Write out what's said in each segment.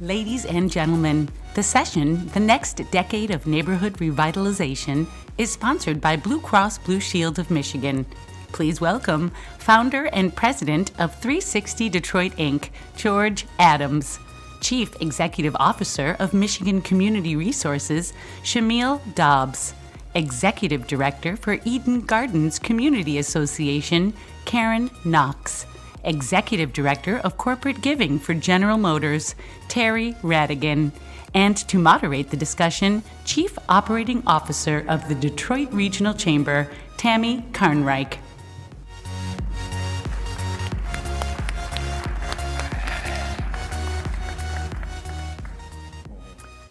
Ladies and gentlemen, the session, The Next Decade of Neighborhood Revitalization, is sponsored by Blue Cross Blue Shield of Michigan. Please welcome founder and president of 360 Detroit Inc., George Adams, Chief Executive Officer of Michigan Community Resources, Shamyle Dobbs, Executive Director for Eden Gardens Community Association, Karen Knox, Executive Director of Corporate Giving for General Motors, Terry Rhadigan, and to moderate the discussion, Chief Operating Officer of the Detroit Regional Chamber, Tammy Carnrike.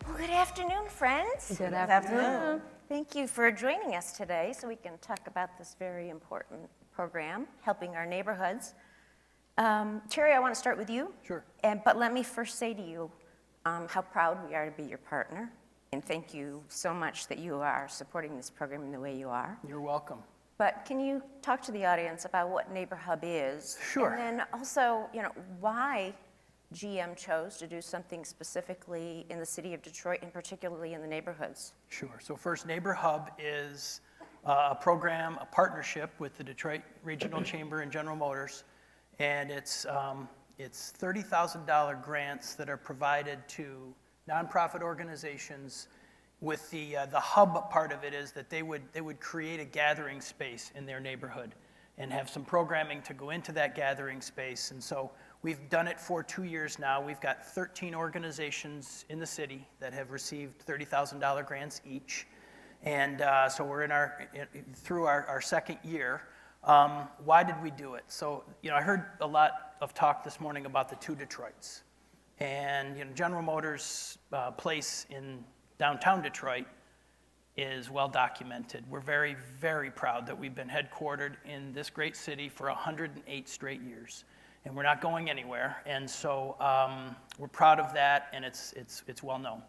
Well, good afternoon, friends. Good afternoon. Thank you for joining us today so we can talk about this very important program, helping our neighborhoods. Terry, I want to start with you. Sure. But let me first say to you how proud we are to be your partner. And thank you so much that you are supporting this program in the way you are. You're welcome. But can you talk to the audience about what NeighborHUB is? Sure. And then also, why GM chose to do something specifically in the city of Detroit and particularly in the neighborhoods? Sure. So first, NeighborHUB is a program, a partnership with the Detroit Regional Chamber and General Motors. And it's $30,000 grants that are provided to nonprofit organizations. With the hub part of it is that they would create a gathering space in their neighborhood and have some programming to go into that gathering space. And so we've done it for 2 years now. We've got 13 organizations in the city that have received $30,000 grants each. And so we're through our second year. Why did we do it? So, I heard a lot of talk this morning about the two Detroits. And, General Motors' place in downtown Detroit is well documented. We're very, very proud that we've been headquartered in this great city for 108 straight years. And we're not going anywhere. And so we're proud of that, and it's well known.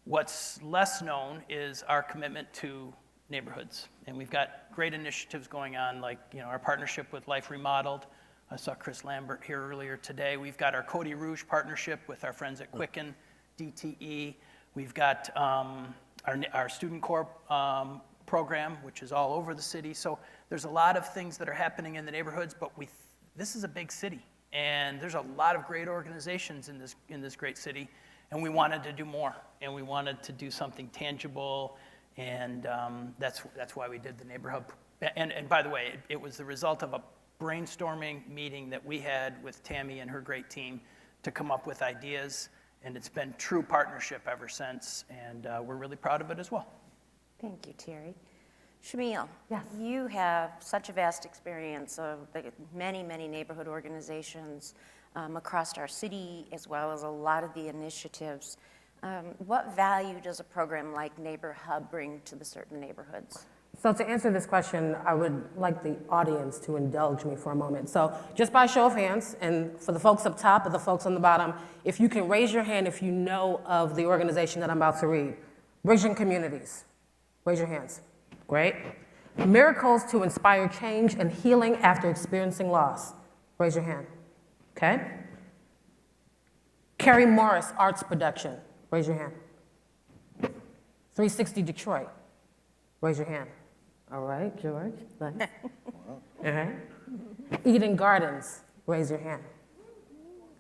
What's less known is our commitment to neighborhoods. And we've got great initiatives going on, like our partnership with Life Remodeled. I saw Chris Lambert here earlier today. We've got our Cody Rouge partnership with our friends at Quicken, DTE. We've got our Student Corps program, which is all over the city. So there's a lot of things that are happening in the neighborhoods, but this is a big city. And there's a lot of great organizations in this great city. And we wanted to do more. And we wanted to do something tangible. And that's why we did the NeighborHUB. And by the way, it was the result of a brainstorming meeting that we had with Tammy and her great team to come up with ideas. And it's been true partnership ever since. And we're really proud of it as well. Thank you, Terry. Shamyle, yes. You have such a vast experience of many, many neighborhood organizations across our city, as well as a lot of the initiatives. What value does a program like NeighborHUB bring to the certain neighborhoods? So to answer this question, I would like the audience to indulge me for a moment. So just by show of hands, and for the folks up top and the folks on the bottom, if you can raise your hand if you know of the organization that I'm about to read. Bridging Communities. Raise your hands. Great. Miracles to Inspire Change and Healing After Experiencing Loss. Raise your hand. Okay. Carrie Morris Arts Production. Raise your hand. 360 Detroit. Raise your hand. All right, George. Nice. All right. Eden Gardens. Raise your hand.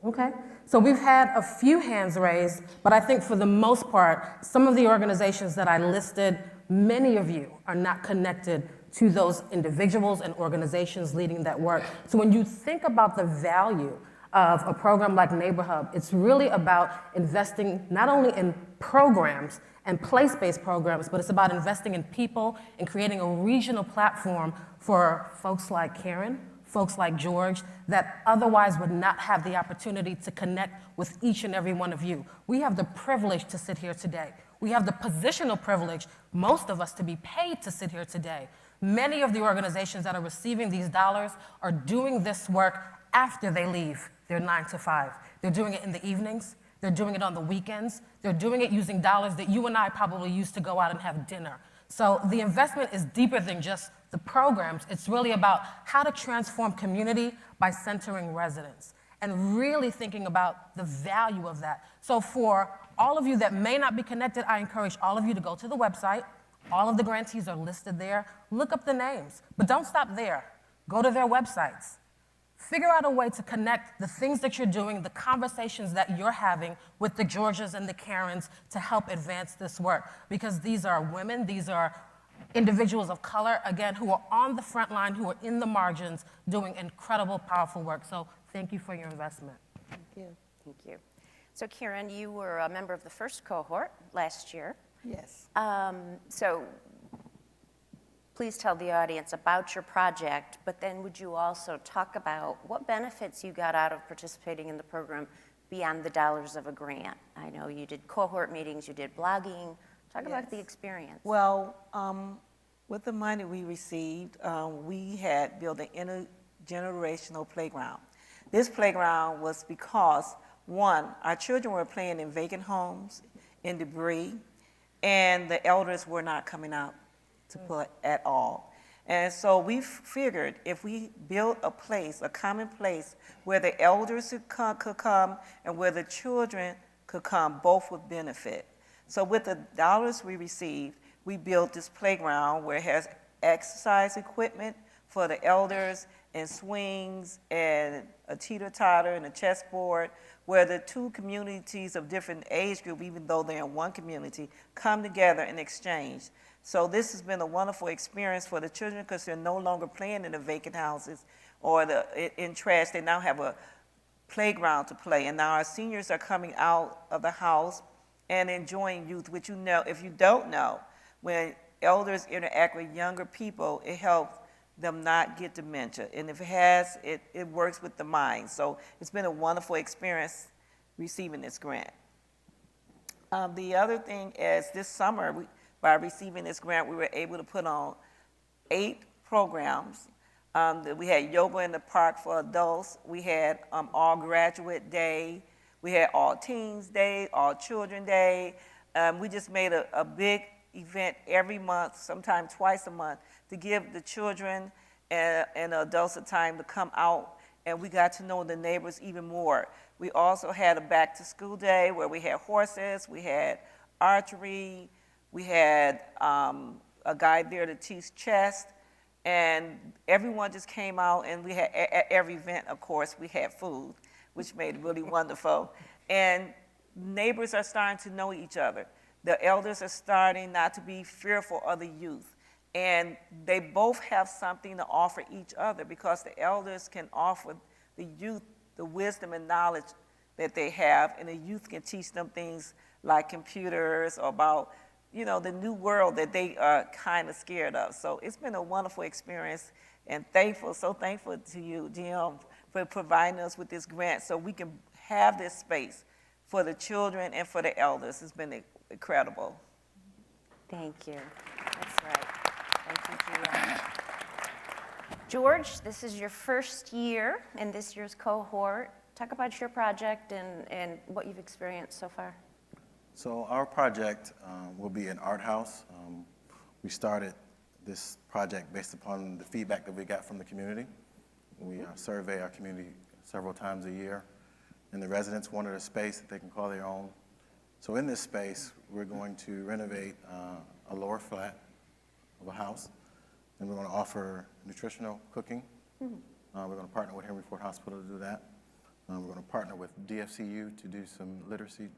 Okay. So we've had a few hands raised, but I think for the most part, some of the organizations that I listed, many of you are not connected to those individuals and organizations leading that work. So when you think about the value of a program like NeighborHUB, it's really about investing not only in programs and place-based programs, but it's about investing in people and creating a regional platform for folks like Karen, folks like George, that otherwise would not have the opportunity to connect with each and every one of you. We have the privilege to sit here today. We have the positional privilege, most of us, to be paid to sit here today. Many of the organizations that are receiving these dollars are doing this work after they leave their 9 to 5. They're doing it in the evenings. They're doing it on the weekends. They're doing it using dollars that you and I probably used to go out and have dinner. So the investment is deeper than just the programs. It's really about how to transform community by centering residents. and really thinking about the value of that. So for all of you that may not be connected, I encourage all of you to go to the website. All of the grantees are listed there. Look up the names, but don't stop there. Go to their websites. Figure out a way to connect the things that you're doing, the conversations that you're having with the Georgias and the Karens to help advance this work. Because these are women, these are individuals of color, again, who are on the front line, who are in the margins, doing incredible, powerful work. So thank you for your investment. Thank you. Thank you. So Karen, you were a member of the first cohort last year. Yes. So please tell the audience about your project, but then would you also talk about what benefits you got out of participating in the program beyond the dollars of a grant? I know you did cohort meetings, you did blogging. Talk about the experience. Well, with the money we received, we had built an intergenerational playground. This playground was because, one, our children were playing in vacant homes, in debris, and the elders were not coming out to play at all. And so we figured if we built a place, a common place, where the elders could come and where the children could come, both would benefit. So with the dollars we received, we built this playground where it has exercise equipment for the elders and swings and a teeter-totter and a chessboard, where the two communities of different age group, even though they're in one community, come together and exchange. So this has been a wonderful experience for the children because they're no longer playing in the vacant houses or in trash. They now have a playground to play. And now our seniors are coming out of the house and enjoying youth, which, you know, if you don't know, when elders interact with younger people, it helps them not get dementia. And if it has, it works with the mind. So it's been a wonderful experience receiving this grant. The other thing is this summer, by receiving this grant, we were able to put on 8 programs. We had yoga in the park for adults. We had all graduate day. We had all teens day, all children day. We just made a big event every month, sometimes twice a month, to give the children and the adults a time to come out, and we got to know the neighbors even more. We also had a back to school day where we had horses, we had archery, we had a guy there to teach chess, and everyone just came out, and we had, at every event, of course, we had food, which made it really wonderful. And neighbors are starting to know each other. The elders are starting not to be fearful of the youth. And they both have something to offer each other because the elders can offer the youth the wisdom and knowledge that they have, and the youth can teach them things like computers or about, you know, the new world that they are kind of scared of. So it's been a wonderful experience, and so thankful to you, Jim, for providing us with this grant so we can have this space for the children and for the elders. It's been incredible. Thank you. That's right. Thank you, Gia. George, this is your first year in this year's cohort. Talk about your project and what you've experienced so far. So our project will be an art house. We started this project based upon the feedback that we got from the community. We survey our community several times a year, and the residents wanted a space that they can call their own. So in this space, we're going to renovate a lower flat of a house, and we're going to offer nutritional cooking. We're going to partner with Henry Ford Hospital to do that. We're going to partner with DFCU to do some literacy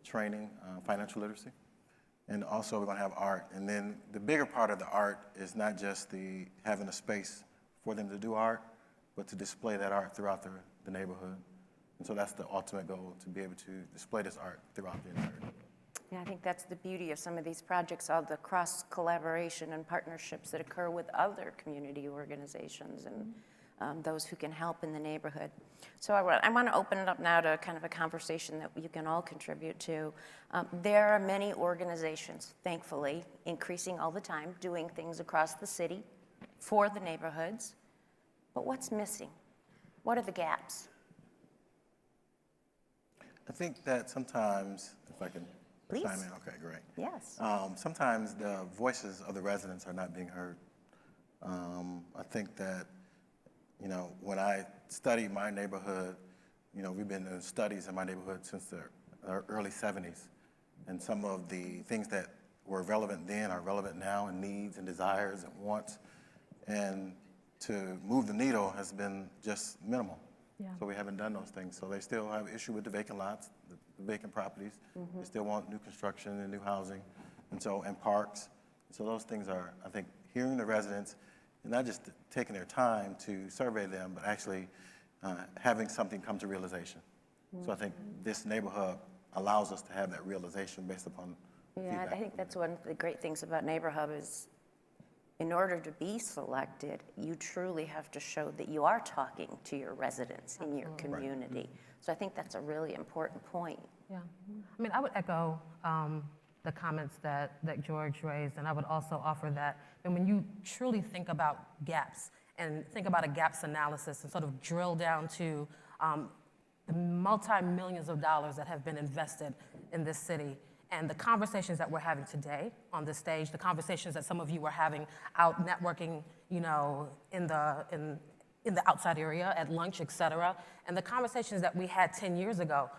training, financial literacy. And also we're going to have art. And then the bigger part of the art is not just having a space for them to do art, but to display that art throughout the neighborhood. And so that's the ultimate goal, to be able to display this art throughout the entire neighborhood. Yeah, I think that's the beauty of some of these projects, all the cross-collaboration and partnerships that occur with other community organizations and those who can help in the neighborhood. So I want to open it up now to kind of a conversation that you can all contribute to. There are many organizations, thankfully, increasing all the time, doing things across the city for the neighborhoods. But what's missing? What are the gaps? I think that sometimes, if I can Please. chime in, okay, great. Yes. Sometimes the voices of the residents are not being heard. I think that, you know, when I study my neighborhood, You know, we've been doing studies in my neighborhood since the early 70s, and some of the things that were relevant then are relevant now, and needs and desires and wants. And to move the needle has been just minimal. Yeah. So we haven't done those things. So they still have issue with the vacant lots, the vacant properties. They still want new construction and new housing, and parks. So those things are, I think, hearing the residents and not just taking their time to survey them, but actually having something come to realization. So I think this NeighborHUB allows us to have that realization based upon feedback. I think that's one of the great things about NeighborHUB is in order to be selected, you truly have to show that you are talking to your residents in your community. So I think that's a really important point. Yeah. I mean, I would echo the comments that George raised, and I would also offer that, and when you truly think about gaps and think about a gaps analysis and sort of drill down to the multi-millions of dollars that have been invested in this city, and the conversations that we're having today on this stage, the conversations that some of you were having out networking, you know, in the outside area at lunch, et cetera, and the conversations that we had 10 years ago,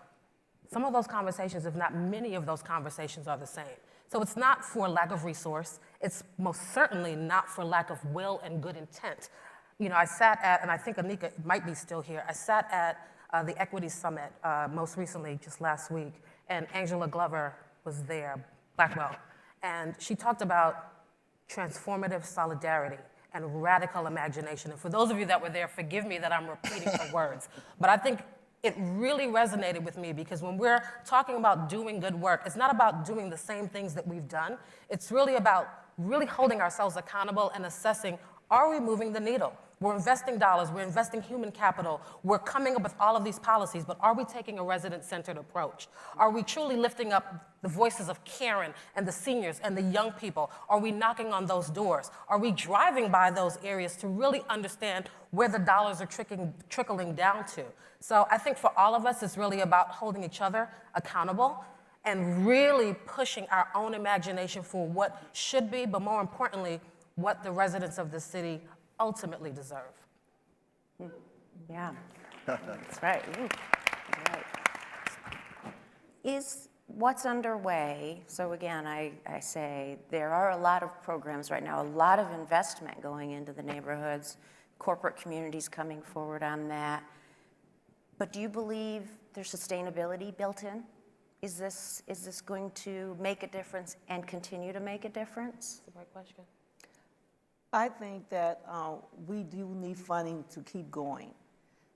some of those conversations, if not many of those conversations, are the same. So it's not for lack of resource. It's most certainly not for lack of will and good intent. You know, I sat at, and I think Anika might be still here, I sat at the Equity Summit most recently, just last week, and Angela Glover was there, Blackwell, and she talked about transformative solidarity and radical imagination. And for those of you that were there, forgive me that I'm repeating her words, but I think it really resonated with me because when we're talking about doing good work, it's not about doing the same things that we've done. It's really about really holding ourselves accountable and assessing, are we moving the needle? We're investing dollars, we're investing human capital, we're coming up with all of these policies, but are we taking a resident-centered approach? Are we truly lifting up the voices of Karen and the seniors and the young people? Are we knocking on those doors? Are we driving by those areas to really understand where the dollars are trickling down to? So I think for all of us, it's really about holding each other accountable and really pushing our own imagination for what should be, but more importantly, what the residents of the city ultimately deserve. Yeah, that's right. Ooh, right. Is what's underway, so again, I say there are a lot of programs right now, a lot of investment going into the neighborhoods, corporate communities coming forward on that. But do you believe there's sustainability built in? Is this going to make a difference and continue to make a difference? That's a great question. I think that we do need funding to keep going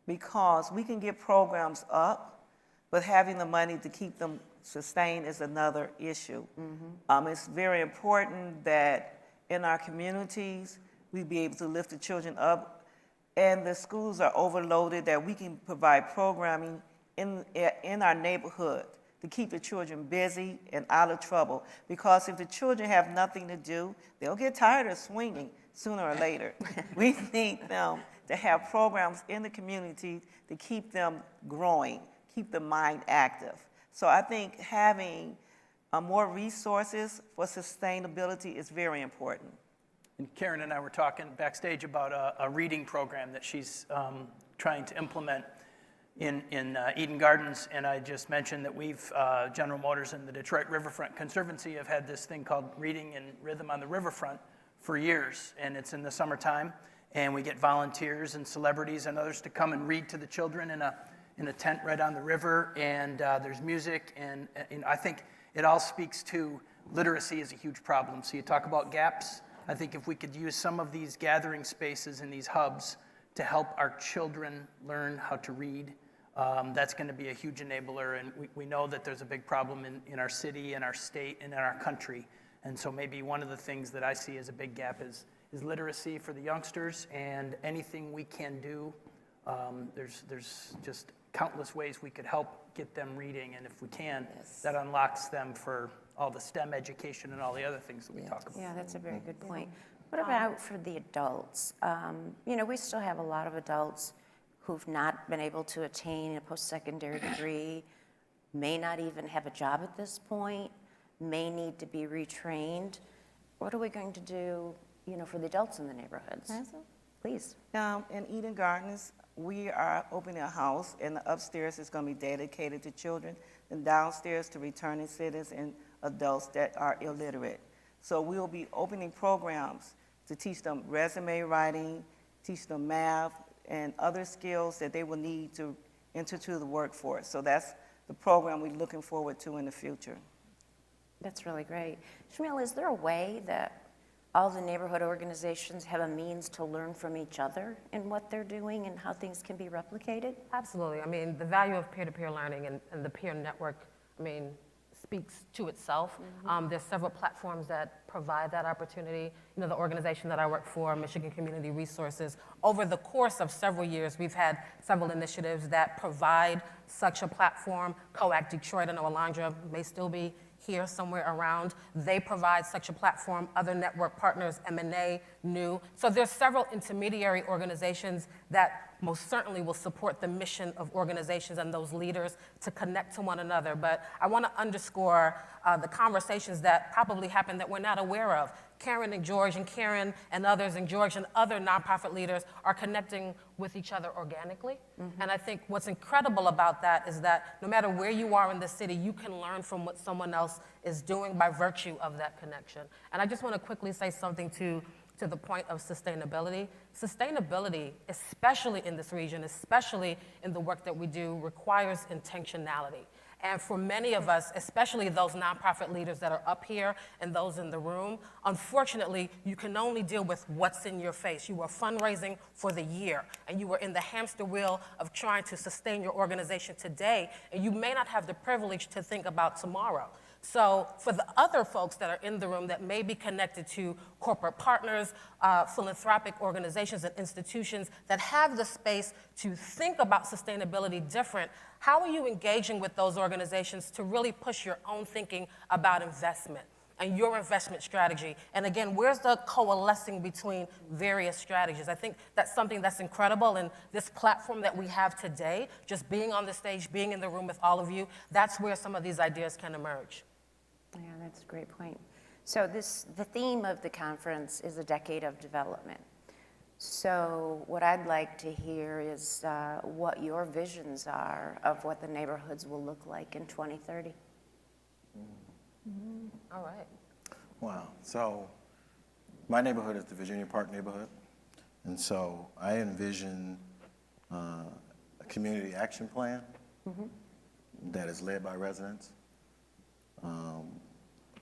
because we can get programs up, but having the money to keep them sustained is another issue. It's very important that in our communities, we be able to lift the children up, and the schools are overloaded, that we can provide programming in our neighborhood to keep the children busy and out of trouble. Because if the children have nothing to do, they'll get tired of swinging sooner or later. We need them to have programs in the community to keep them growing, keep the mind active. So I think having more resources for sustainability is very important. And Karen and I were talking backstage about a reading program that she's trying to implement in Eden Gardens, and I just mentioned that we've, General Motors and the Detroit Riverfront Conservancy have had this thing called Reading and Rhythm on the Riverfront for years, and it's in the summertime, and we get volunteers and celebrities and others to come and read to the children in a tent right on the river, and there's music, and I think it all speaks to literacy is a huge problem. So you talk about gaps. I think if we could use some of these gathering spaces in these hubs to help our children learn how to read, that's going to be a huge enabler, and we know that there's a big problem in our city, in our state, and in our country. And so maybe one of the things that I see as a big gap is literacy for the youngsters, and anything we can do, there's just countless ways we could help get them reading, and if we can, that unlocks them for all the STEM education and all the other things that we talk about. Yeah, that's a very good point. What about for the adults? You know, we still have a lot of adults who've not been able to attain a post-secondary degree, may not even have a job at this point, may need to be retrained. What are we going to do, you know, for the adults in the neighborhoods? Please. In Eden Gardens, we are opening a house, and the upstairs is going to be dedicated to children, and downstairs to returning citizens and adults that are illiterate. So we'll be opening programs to teach them resume writing, teach them math, and other skills that they will need to enter to the workforce. So that's the program we're looking forward to in the future. That's really great. Shamyle, is there a way that all the neighborhood organizations have a means to learn from each other in what they're doing and how things can be replicated? Absolutely. I mean, the value of peer-to-peer learning and the peer network, I mean, speaks to itself. There's several platforms that provide that opportunity. You know, the organization that I work for, Michigan Community Resources, over the course of several years, we've had several initiatives that provide such a platform. COAC Detroit, I know Alondra may still be here somewhere around. They provide such a platform. Other network partners, M&A, New. So there's several intermediary organizations that most certainly will support the mission of organizations and those leaders to connect to one another. But I want to underscore the conversations that probably happen that we're not aware of. Karen and George and Karen and others and George and other nonprofit leaders are connecting with each other organically. And I think what's incredible about that is that no matter where you are in the city, you can learn from what someone else is doing by virtue of that connection. And I just want to quickly say something to the point of sustainability. Sustainability, especially in this region, especially in the work that we do, requires intentionality. And for many of us, especially those nonprofit leaders that are up here and those in the room, unfortunately, you can only deal with what's in your face. You are fundraising for the year, and you are in the hamster wheel of trying to sustain your organization today, and you may not have the privilege to think about tomorrow. So for the other folks that are in the room that may be connected to corporate partners, philanthropic organizations and institutions that have the space to think about sustainability different, how are you engaging with those organizations to really push your own thinking about investment and your investment strategy? And again, where's the coalescing between various strategies? I think that's something that's incredible, and this platform that we have today, just being on the stage, being in the room with all of you, that's where some of these ideas can emerge. Yeah, that's a great point. So the theme of the conference is a decade of development. So what I'd like to hear is what your visions are of what the neighborhoods will look like in 2030. All right. Wow. So my neighborhood is the Virginia Park neighborhood. And so I envision a community action plan that is led by residents.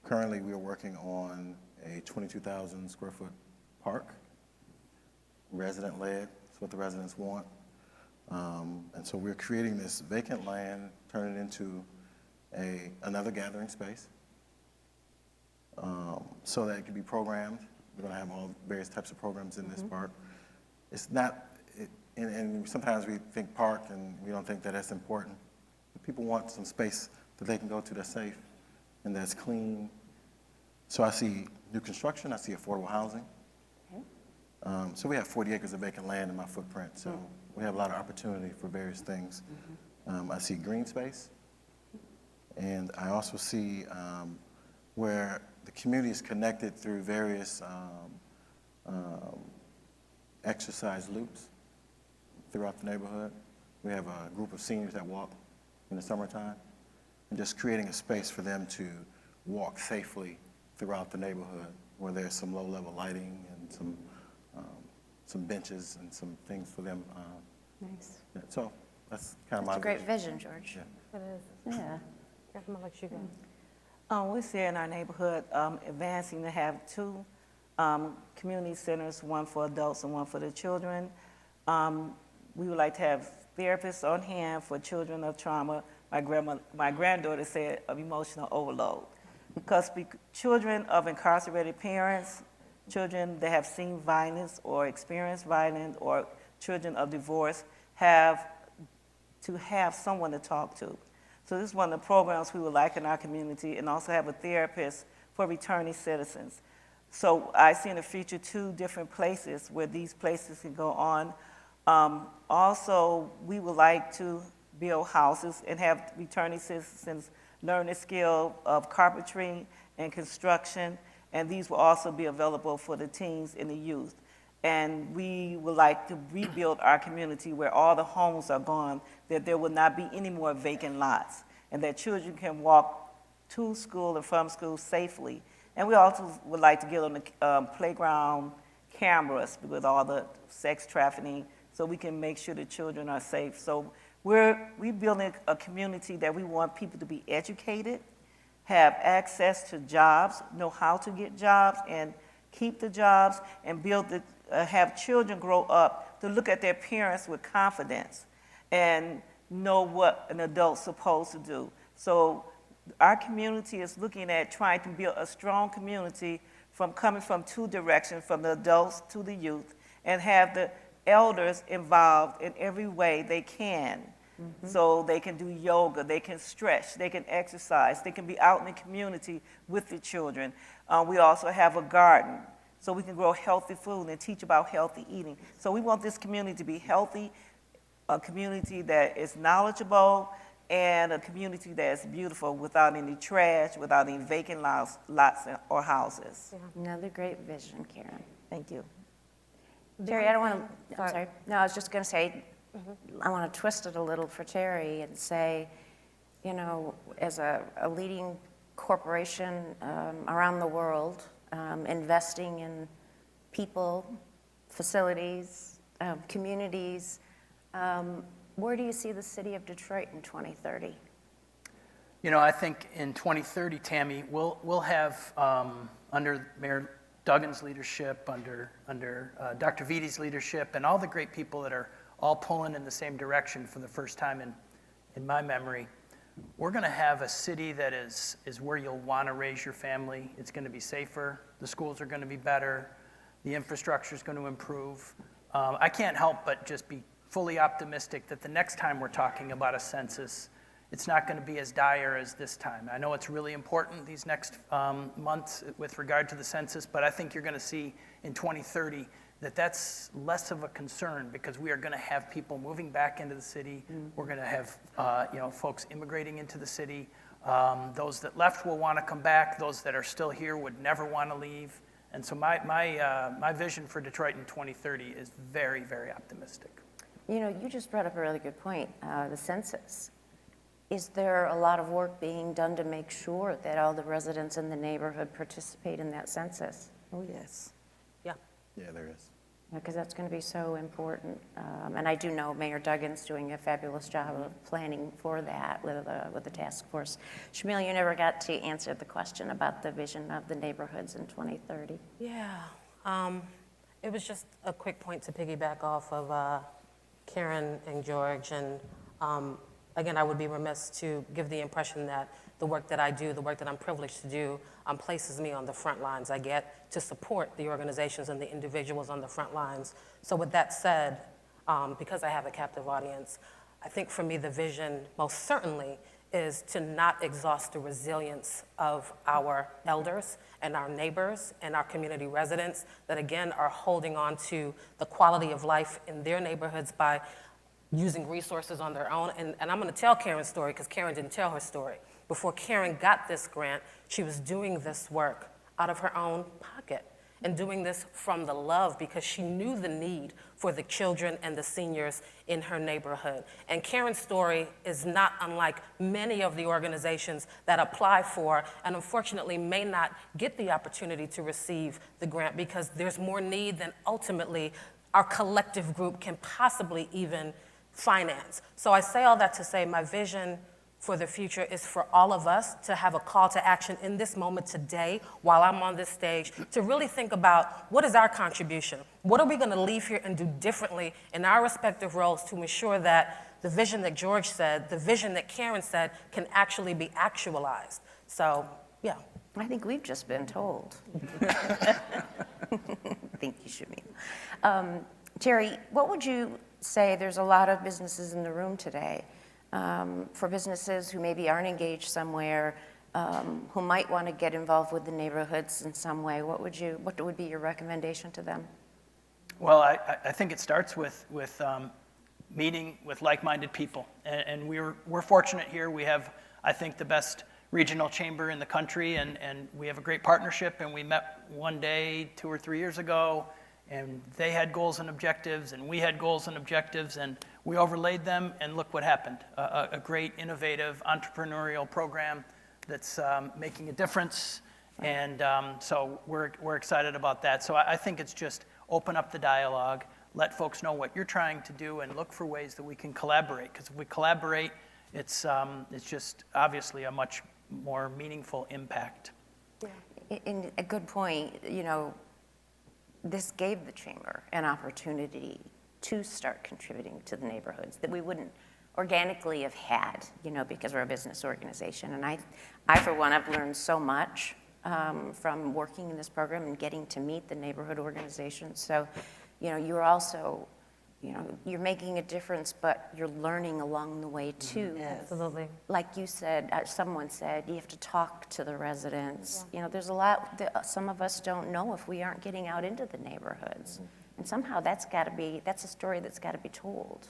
Currently, we are working on a 22,000 square foot park, resident-led. That's what the residents want. And so we're creating this vacant land, turning it into another gathering space so that it can be programmed. We're going to have all various types of programs in this park. It's not, and sometimes we think park and we don't think that that's important. But people want some space that they can go to that's safe and that's clean. So I see new construction, I see affordable housing. So we have 40 acres of vacant land in my footprint, so we have a lot of opportunity for various things. I see green space, and I also see where the community is connected through various exercise loops throughout the neighborhood. We have a group of seniors that walk in the summertime, and just creating a space for them to walk safely throughout the neighborhood where there's some low-level lighting and some benches and some things for them. Nice. Yeah, so that's kind of my That's a great vision, George. Yeah. It is. Yeah. I'm gonna let you go. We see in our neighborhood advancing to have two community centers, one for adults and one for the children. We would like to have therapists on hand for children of trauma. My granddaughter said of emotional overload. Because children of incarcerated parents, children that have seen violence or experienced violence, or children of divorce have to have someone to talk to. So this is one of the programs we would like in our community, and also have a therapist for returning citizens. So I see in the future 2 different places where these places can go on. Also, we would like to build houses and have returning citizens learn the skill of carpentry and construction, and these will also be available for the teens and the youth. and we would like to rebuild our community where all the homes are gone, that there will not be any more vacant lots, and that children can walk to school and from school safely. And we also would like to get on the playground cameras with all the sex trafficking, so we can make sure the children are safe. So we're building a community that we want people to be educated, have access to jobs, know how to get jobs and keep the jobs, and have children grow up to look at their parents with confidence and know what an adult's supposed to do. So our community is looking at trying to build a strong community coming from two directions, from the adults to the youth, and have the elders involved in every way they can. Mm-hmm. So they can do yoga, they can stretch, they can exercise, they can be out in the community with the children. We also have a garden, so we can grow healthy food and teach about healthy eating. So we want this community to be healthy, a community that is knowledgeable, and a community that is beautiful without any trash, without any vacant lots or houses. Another great vision, Karen. Thank you. Terry, I don't want to, I'm sorry. No, I was just going to say, I want to twist it a little for Terry and say, you know, as a leading corporation around the world, investing in people, facilities, communities, where do you see the city of Detroit in 2030? You know, I think in 2030, Tammy, we'll have, under Mayor Duggan's leadership, under Dr. Vidi's leadership, and all the great people that are all pulling in the same direction for the first time in my memory, we're going to have a city that is where you'll want to raise your family. It's going to be safer. The schools are going to be better. The infrastructure is going to improve. I can't help but just be fully optimistic that the next time we're talking about a census, it's not going to be as dire as this time. I know it's really important these next months with regard to the census, but I think you're going to see in 2030 that that's less of a concern, because we are going to have people moving back into the city. Mm-hmm. We're going to have folks immigrating into the city. Those that left will want to come back. Those that are still here would never want to leave. And so my vision for Detroit in 2030 is very, very optimistic. You know, you just brought up a really good point, the census. Is there a lot of work being done to make sure that all the residents in the neighborhood participate in that census? Oh, yes. Yeah. Yeah, there is. Because that's going to be so important. And I do know Mayor Duggan's doing a fabulous job of planning for that with the task force. Shamyle, you never got to answer the question about the vision of the neighborhoods in 2030. Yeah. It was just a quick point to piggyback off of Karen and George. And again, I would be remiss to give the impression that the work that I do, the work that I'm privileged to do, places me on the front lines. I get to support the organizations and the individuals on the front lines. So with that said, because I have a captive audience, I think for me the vision most certainly is to not exhaust the resilience of our elders and our neighbors and our community residents that again are holding on to the quality of life in their neighborhoods by using resources on their own. And I'm gonna tell Karen's story because Karen didn't tell her story. Before Karen got this grant, she was doing this work out of her own pocket and doing this from the love because she knew the need for the children and the seniors in her neighborhood. And Karen's story is not unlike many of the organizations that apply for and unfortunately may not get the opportunity to receive the grant because there's more need than ultimately our collective group can possibly even finance. So I say all that to say my vision for the future is for all of us to have a call to action in this moment today while I'm on this stage to really think about what is our contribution? What are we going to leave here and do differently in our respective roles to ensure that the vision that George said, the vision that Karen said can actually be actualized? So, yeah. I think we've just been told. Thank you, Shamyle. Terry, what would you say, there's a lot of businesses in the room today, for businesses who maybe aren't engaged somewhere, who might want to get involved with the neighborhoods in some way, what would be your recommendation to them? Well, I think it starts with meeting with like-minded people, and we're fortunate here. We have, I think, the best regional chamber in the country, and we have a great partnership, and we met one day 2 or 3 years ago, and they had goals and objectives, and we had goals and objectives, and we overlaid them, and look what happened. A great, innovative, entrepreneurial program that's making a difference, and so we're excited about that. So I think it's just open up the dialogue, let folks know what you're trying to do, and look for ways that we can collaborate, because if we collaborate, it's just obviously a much more meaningful impact. In a good point, you know, this gave the chamber an opportunity to start contributing to the neighborhoods that we wouldn't organically have had, you know, because we're a business organization. And I for one, have learned so much from working in this program and getting to meet the neighborhood organizations. So, you know, you're also, you know, you're making a difference, but you're learning along the way too. Absolutely. Like you said, someone said, you have to talk to the residents. You know, there's a lot that some of us don't know if we aren't getting out into the neighborhoods. And somehow that's a story that's got to be told.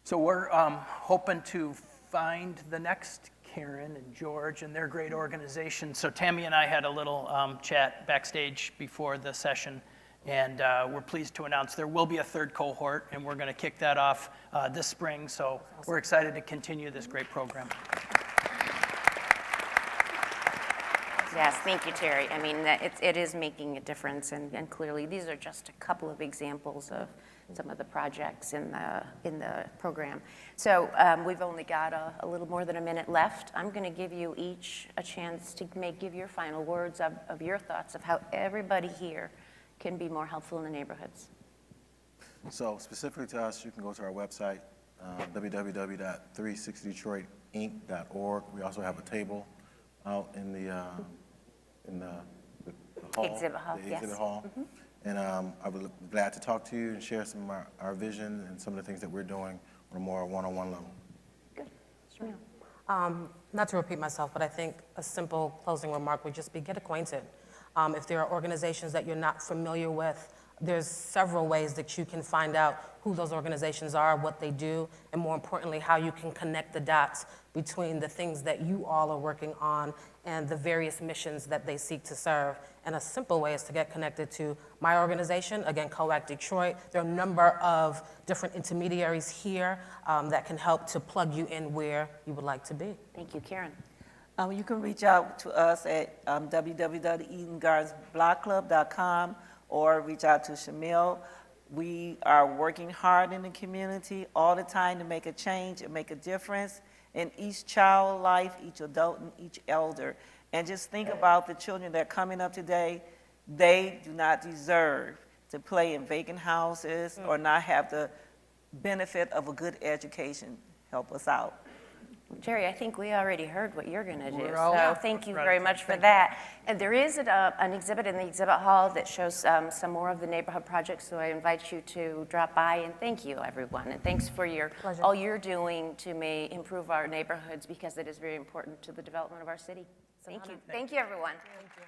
So we're hoping to find the next Karen and George and their great organization. So Tammy and I had a little chat backstage before the session, and we're pleased to announce there will be a third cohort, and we're going to kick that off this spring. So we're excited to continue this great program. Yes, thank you, Terry. I mean, it is making a difference, and clearly these are just a couple of examples of some of the projects in the program. So we've only got a little more than a minute left. I'm going to give you each a chance to give your final words of your thoughts of how everybody here can be more helpful in the neighborhoods. So specifically to us, you can go to our website, www.360detroitinc.org. We also have a table out in the hall. Exhibit hall, the yes. exhibit hall. And I would be glad to talk to you and share some of our vision and some of the things that we're doing on a more one-on-one level. Good. Shamyle. Not to repeat myself, but I think a simple closing remark would just be get acquainted. If there are organizations that you're not familiar with, there's several ways that you can find out who those organizations are, what they do, and more importantly, how you can connect the dots between the things that you all are working on and the various missions that they seek to serve. And a simple way is to get connected to my organization, again, COAC Detroit. There are a number of different intermediaries here that can help to plug you in where you would like to be. Thank you, Karen. You can reach out to us at www.edengardensblockclub.com or reach out to Shamyle. We are working hard in the community all the time to make a change and make a difference in each child's life, each adult, and each elder. And just think about the children that are coming up today. They do not deserve to play in vacant houses or not have the benefit of a good education. Help us out. Jerry, I think we already heard what you're going to do, all so thank you very much for that. And there is an exhibit in the exhibit hall that shows some more of the neighborhood projects, so I invite you to drop by, and thank you, everyone. And thanks for all you're doing to improve our neighborhoods, because it is very important to the development of our city. Thank you. Thank you, everyone. Thank you.